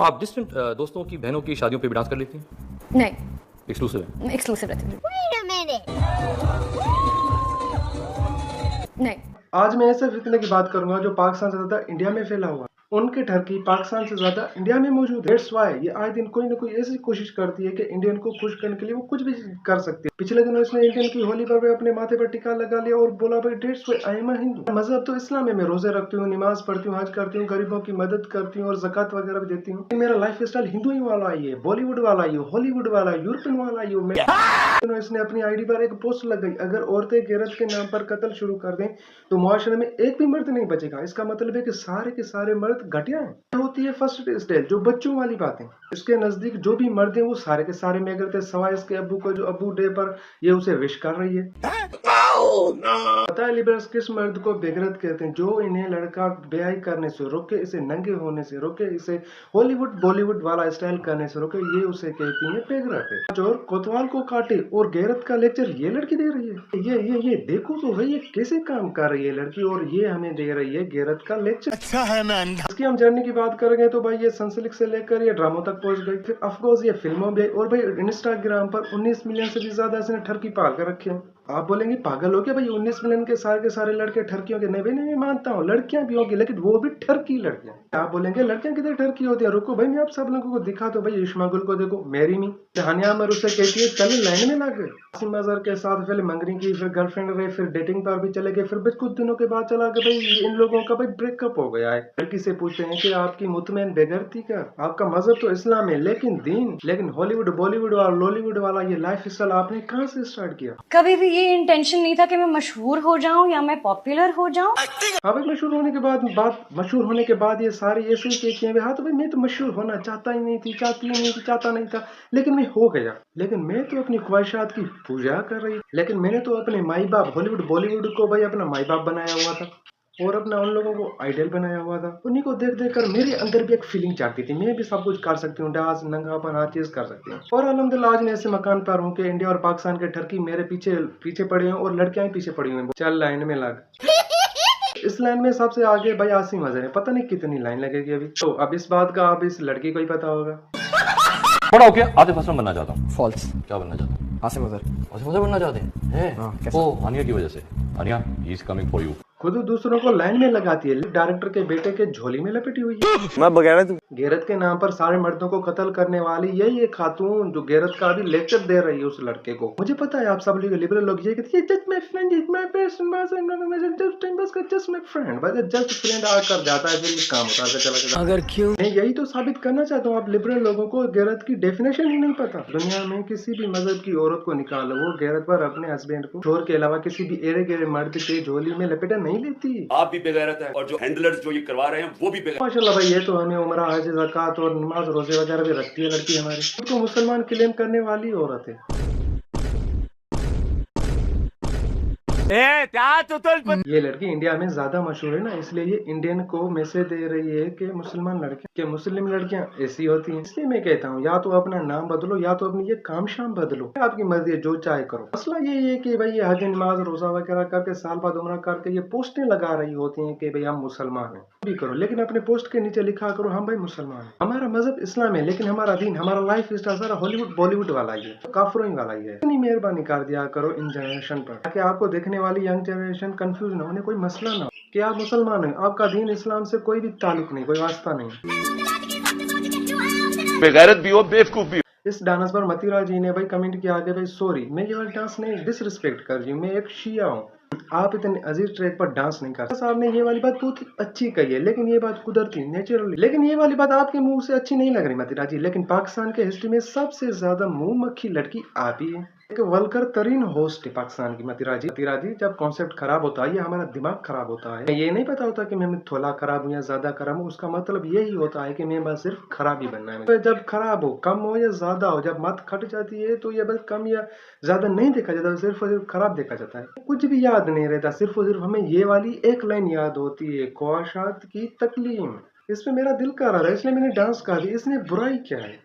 आप डिस्टेंट दोस्तों की बहनों की शादियों पे भी डांस कर लेती हैं? नहीं, एक्सक्लूसिव है? एक्सक्लूसिव रहती हूँ। नहीं। आज मैं ऐसे फितने की बात करूंगा जो पाकिस्तान से ज्यादा इंडिया में फैला हुआ है। उनके ठरकी पाकिस्तान से ज्यादा इंडिया में मौजूद है। दैट्स व्हाई ये आए दिन कोई ना कोई ऐसी कोशिश करती है कि इंडियन को खुश करने के लिए वो कुछ भी कर सकती है। पिछले दिनों इसने इंडियन की होली पर अपने माथे पर टिका लगा लिया और बोला भाई that's why I am a Hindu. मजहब तो इस्लाम है, मैं रोजे रखती हूँ, नमाज पढ़ती हूँ, हज करती हूँ, गरीबों की मदद करती हूँ और ज़कात वगैरह भी देती हूँ। मेरा लाइफ स्टाइल हिंदू ही वाला ही है, बॉलीवुड वाला ही है, हॉलीवुड वाला है, यूरोपियन वाला ही है। इसने अपनी आईडी पर एक पोस्ट लगाई, अगर औरतें गैरत के नाम पर कत्ल शुरू कर दें तो मुआशरे में एक भी मर्द नहीं बचेगा। इसका मतलब है कि सारे के सारे मर्द घटिया हैं। होती है फर्स्ट स्टेज जो बच्चों वाली बातें। इसके नजदीक जो भी मर्द हैं वो सारे के सारे में करते, सवाए इसके अब्बू को जो अब्बू डे पर ये उसे विश कर रही है। पता है लिबरल्स किस मर्द को बेगरत कहते हैं? जो इन्हें लड़का ब्याह करने से रोके, इसे नंगे होने से रोके, इसे हॉलीवुड बॉलीवुड वाला स्टाइल करने से रोके, ये उसे कहती है बेगरत। चोर कोतवाल को काटे और गैरत का लेक्चर ये लड़की दे रही है। ये देखो तो भाई ये कैसे काम कर रही है लड़की, और ये हमें दे रही है गैरत का लेक्चर। अच्छा है ना। इसकी हम जर्नी की बात करेंगे तो भाई ये सनसलिक से लेकर ये ड्रामों तक पहुंच गई, फिर अफकोर्स ये फिल्मों में, और भाई इंस्टाग्राम पर 19 मिलियन से भी ज्यादा इसने ठरकी पाल कर रखे हैं। आप बोलेंगे पागल हो क्या भाई, 19 मिलियन के सारे लड़के ठरकी होंगे? नहीं भाई नहीं, मैं मानता हूँ लड़कियां भी होंगी, लेकिन वो भी ठरकी लड़कियां। आप बोलेंगे लड़कियां कितनी ठरकी होती है? रुको भाई मैं आप सब लोगों को दिखा दो। भाई इश्मा गुल को देखो, मेरी मी हानिया अमर उसे कहती है चले लाइन में लग गए। आसिम अजहर के साथ पहले मंगनी की, फिर गर्लफ्रेंड रहे, फिर डेटिंग पर भी चले गए, फिर बस कुछ दिनों के बाद चला गया भाई इन लोगों का भाई ब्रेकअप हो गया है। लड़की से पूछते हैं कि आपकी मुतमैन बेगरती का, आपका मजहब तो इस्लाम है लेकिन हॉलीवुड बॉलीवुद और लॉलीवुड वाला ये लाइफ स्टाइल आपने कहाँ से स्टार्ट किया? कभी भी ये इंटेंशन नहीं था कि मैं मशहूर हो जाऊं या मैं पॉपुलर हो जाऊं। हाँ भाई मशहूर होने के बाद ये सारे ऐसे ही कहते हैं हाँ तो भाई मैं तो मशहूर होना चाहता ही नहीं थी, चाहता नहीं था, लेकिन मैं हो गया। लेकिन मैं तो अपनी ख्वाहिशात की पूजा कर रही, लेकिन मैंने तो अपने माई बाप हॉलीवुड बॉलीवुड को भाई अपना माई बाप बनाया हुआ था और अपना उन लोगों को आइडियल बनाया हुआ था। उन्हीं को देख देख कर मेरे अंदर भी एक फीलिंग जागती थी, मैं भी सब कुछ कर सकती हूँ, डांस नंगापन हर चीज कर सकती हूँ। और अल्हम्दुलिल्लाह आज मैं ऐसे मकान पर हूँ कि इंडिया और पाकिस्तान के ठरकी मेरे पीछे पड़े हैं और लड़कियां पीछे पड़ी हुई हैं। चल लाइन में लग। इस लाइन में सबसे आगे भाई आसिम अजहर है, पता नहीं कितनी लाइन लगेगी अभी। तो अब इस बात का अब इस लड़की को ही पता होगा। बड़ा होके आतिफ असलम बनना चाहता हूँ। फॉल्स। क्या बनना चाहता हूँ? आसिम अजहर। आतिफ असलम बनना चाहते हैं? हाँ, कैसे? ओ हानिया की वजह से। हानिया ही इज कमिंग फॉर यू। खुद दूसरों को लाइन में लगाती है, डायरेक्टर के बेटे के झोली में लपेटी हुई है। मैं बगैर गैरत के नाम पर सारे मर्दों को कत्ल करने वाली यही एक खातून जो गैरत का भी लेक्चर दे रही है उस लड़के को। मुझे पता है आप सब लिबरल लोग ये कहते हैं just my friend, is my best just my friend, बस जस्ट फ्रेंड आकर जाता है, फिर ये काम होता है चला चला। अगर क्यों मैं यही तो साबित करना चाहता हूँ, आप लिबरल लोगों को गैरत की डेफिनेशन ही नहीं पता। दुनिया में किसी भी मजहब की औरत को निकालो, वो गैरत पर अपने हस्बैंड को छोर के अलावा किसी भी एरे गेरे मर्द के झोली में लपेटा नहीं लेती। आप भी बेगैरत है और जो हैंडलर्स जो ये करवा रहे हैं वो भी बेगैरत। माशाल्लाह भाई ये तो हमें उम्रा हज ज़कात और नमाज रोजे वगैरह भी रखती है लड़की हमारी। खुद को मुसलमान क्लेम करने वाली औरत है। ये लड़की इंडिया में ज्यादा मशहूर है ना, इसलिए ये इंडियन को मैसेज दे रही है कि मुस्लिम लड़कियां ऐसी होती हैं। इसलिए मैं कहता हूँ या तो अपना नाम बदलो या तो अपनी ये काम शाम बदलो, आपकी मर्जी है, जो चाहे करो। मसला ये है कि भाई ये हज नमाज रोजा वगैरह करके साल बाद उम्रा करके ये पोस्टें लगा रही होती हैं कि भाई हम मुसलमान हैं। भी करो लेकिन अपने पोस्ट के नीचे लिखा करो हम भाई मुसलमान हैं। हमारा मजहब इस्लाम है लेकिन हमारा दीन, हमारा लाइफ स्टाइल सारा हॉलीवुड बॉलीवुड वाला ही है, काफरों ही वाला ही है। इतनी मेहरबानी कर दिया करो इन जनरेशन पर ताकि आपको देखने वाली यंग जनरेशन कंफ्यूज ना होने, कोई मसला ना हो कि आप मुसलमान हैं, आपका दीन इस्लाम से कोई भी ताल्लुक नहीं, कोई वास्ता नहीं। बेगैरत भी हो बेवकूफ भी हो। इस डांस पर मतीरा जी ने भाई कमेंट किया आगे भाई सॉरी मैं ये वाला डांस नहीं डिसरिस्पेक्ट कर रही हूँ, मैं एक शिया हूँ, आप इतने अजीज ट्रैक पर डांस नहीं कर। साहब ने ये वाली बात बहुत अच्छी कही है, लेकिन ये बात कुदरती नेचुरली, लेकिन ये वाली बात आपके मुंह से अच्छी नहीं लग रही मतीरा जी। लेकिन पाकिस्तान के हिस्ट्री में सबसे ज्यादा मुंह मक्खी लड़की आप ही है, एक वल्गर तरीन होस्ट है पाकिस्तान की मतीरा जी। जब कॉन्सेप्ट खराब होता है ये हमारा दिमाग खराब होता है, ये नहीं पता होता कि मैं थोड़ा खराब हूँ या ज्यादा खराब हूँ, उसका मतलब यही होता है कि मैं बस सिर्फ खराब ही बनना है। जब खराब हो, कम हो या ज्यादा हो, जब मत खट जाती है तो ये बस कम या ज्यादा नहीं देखा जाता, सिर्फ और सिर्फ खराब देखा जाता है। कुछ भी याद नहीं रहता, सिर्फ और सिर्फ हमें ये वाली एक लाइन याद होती है, ख्वाहिशात की तकलीम। इसमें मेरा दिल कर रहा है इसलिए मैंने डांस कर दी, इसमें बुराई क्या है?